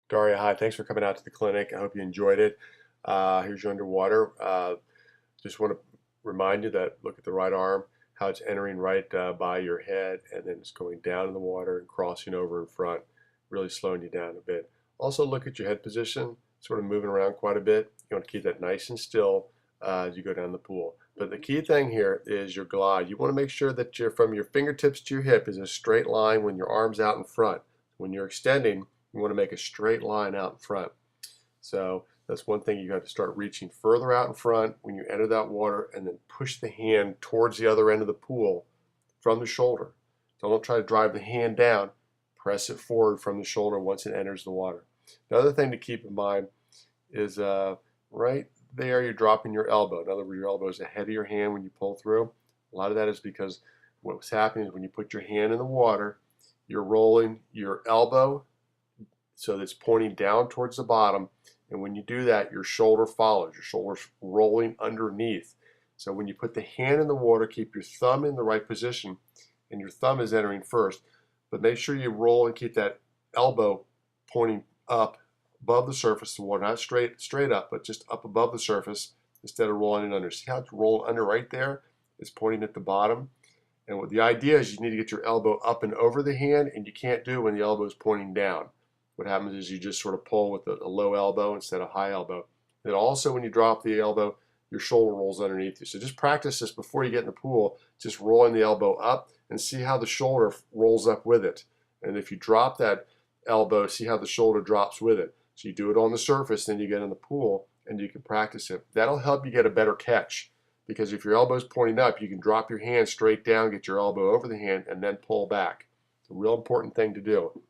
Daria, hi. Thanks for coming out to the clinic. I hope you enjoyed it. Here's your underwater. Just want to remind you that look at the right arm, how it's entering right by your head, and then it's going down in the water and crossing over in front, really slowing you down a bit. Also, look at your head position, sort of moving around quite a bit. You want to keep that nice and still as you go down the pool. But the key thing here is your glide. You want to make sure that from your fingertips to your hip is a straight line when your arm's out in front. When you're extending, you want to make a straight line out in front. So that's one thing. You got to start reaching further out in front when you enter that water, and then push the hand towards the other end of the pool from the shoulder. So don't try to drive the hand down. Press it forward from the shoulder once it enters the water. The other thing to keep in mind is right there you're dropping your elbow. In other words, your elbow is ahead of your hand when you pull through. A lot of that is because what's happening is when you put your hand in the water, you're rolling your elbow so that it's pointing down towards the bottom, and when you do that, your shoulder follows. Your shoulder's rolling underneath. So when you put the hand in the water, keep your thumb in the right position, and your thumb is entering first, but make sure you roll and keep that elbow pointing up above the surface of the water, not straight up, but just up above the surface instead of rolling it under. See how it's rolling under right there? It's pointing at the bottom. And what the idea is, you need to get your elbow up and over the hand, and you can't do it when the elbow is pointing down. What happens is you just sort of pull with a low elbow instead of high elbow. And also when you drop the elbow, your shoulder rolls underneath you. So just practice this before you get in the pool, just rolling the elbow up and see how the shoulder rolls up with it. And if you drop that elbow, see how the shoulder drops with it. So you do it on the surface, then you get in the pool and you can practice it. That'll help you get a better catch, because if your elbow is pointing up, you can drop your hand straight down, get your elbow over the hand, and then pull back. It's a real important thing to do.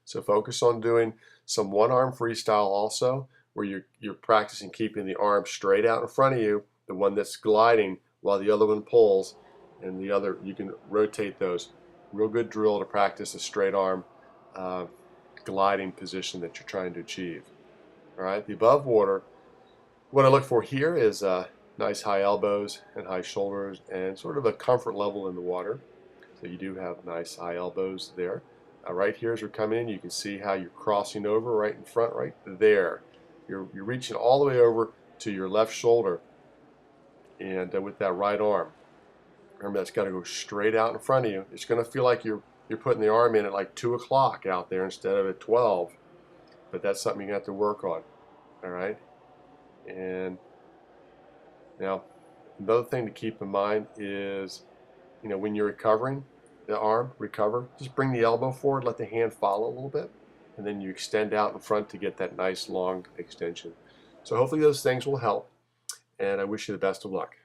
So focus on doing some one-arm freestyle also, where you're practicing keeping the arm straight out in front of you, the one that's gliding while the other one pulls, and the other, you can rotate those. Real good drill to practice a straight arm gliding position that you're trying to achieve. All right, the above water, what I look for here is nice high elbows and high shoulders and sort of a comfort level in the water. So you do have nice high elbows there. Right here as we're coming in, you can see how you're crossing over right in front, right there. You're reaching all the way over to your left shoulder, and with that right arm. Remember, that's got to go straight out in front of you. It's going to feel like you're putting the arm in at like 2 o'clock out there instead of at 12, but that's something you have to work on. All right. And now another thing to keep in mind is, when you're recovering the arm, just bring the elbow forward, let the hand follow a little bit, and then you extend out in front to get that nice long extension. So hopefully those things will help, and I wish you the best of luck.